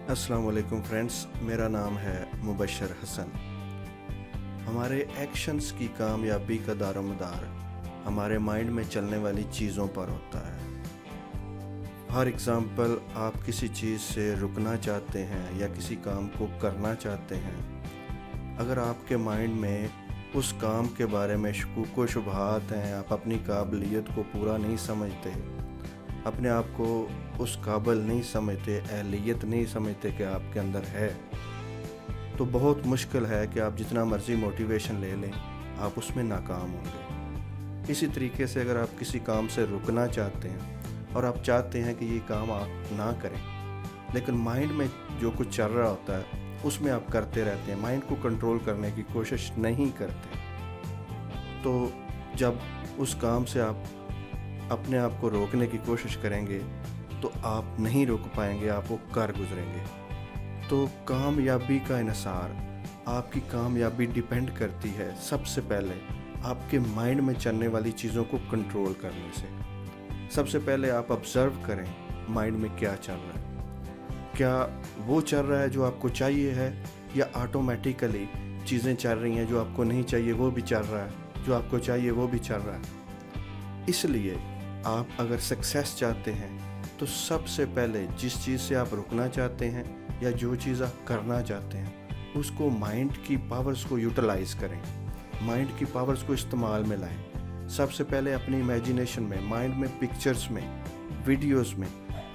अस्सलाम वालेकुम फ्रेंड्स, मेरा नाम है मुबशर हसन। हमारे एक्शंस की कामयाबी का दारोमदार हमारे माइंड में चलने वाली चीज़ों पर होता है। फॉर एग्ज़ाम्पल, आप किसी चीज़ से रुकना चाहते हैं या किसी काम को करना चाहते हैं। अगर आपके माइंड में उस काम के बारे में शकूक व शुबहात हैं, आप अपनी काबिलियत को पूरा नहीं समझते, अपने आप को उस काबिल नहीं समझते, अहलियत नहीं समझते कि आपके अंदर है, तो बहुत मुश्किल है कि आप जितना मर्ज़ी मोटिवेशन ले लें, आप उसमें नाकाम होंगे। इसी तरीके से अगर आप किसी काम से रुकना चाहते हैं और आप चाहते हैं कि ये काम आप ना करें, लेकिन माइंड में जो कुछ चल रहा होता है उसमें आप करते रहते हैं, माइंड को कंट्रोल करने की कोशिश नहीं करते, तो जब उस काम से आप अपने आप को रोकने की कोशिश करेंगे तो आप नहीं रोक पाएंगे, आप वो कर गुजरेंगे। तो कामयाबी का इन्हिसार, आपकी कामयाबी डिपेंड करती है सबसे पहले आपके माइंड में चलने वाली चीज़ों को कंट्रोल करने से। सबसे पहले आप ऑब्ज़र्व करें माइंड में क्या चल रहा है। क्या वो चल रहा है जो आपको चाहिए है, या ऑटोमेटिकली चीज़ें चल रही हैं जो आपको नहीं चाहिए वो भी चल रहा है, जो आपको चाहिए वो भी चल रहा है। इसलिए आप अगर सक्सेस चाहते हैं तो सबसे पहले जिस चीज़ से आप रुकना चाहते हैं या जो चीज़ आप करना चाहते हैं उसको माइंड की पावर्स को यूटिलाइज़ करें, माइंड की पावर्स को इस्तेमाल में लाएं। सबसे पहले अपनी इमेजिनेशन में, माइंड में, पिक्चर्स में, वीडियोस में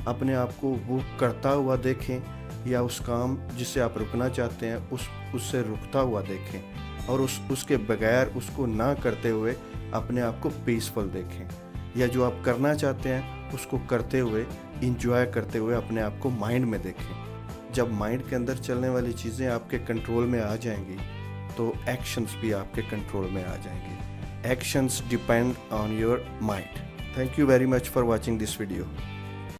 अपने आप को वो करता हुआ देखें, या उस काम जिससे आप रुकना चाहते हैं उससे रुकता हुआ देखें, और उसके बगैर उसको ना करते हुए अपने आप को पीसफुल देखें, या जो आप करना चाहते हैं उसको करते हुए, इंजॉय करते हुए अपने आप को माइंड में देखें। जब माइंड के अंदर चलने वाली चीज़ें आपके कंट्रोल में आ जाएंगी तो एक्शंस भी आपके कंट्रोल में आ जाएंगे। Actions depend on your mind. Thank you very much for watching this video.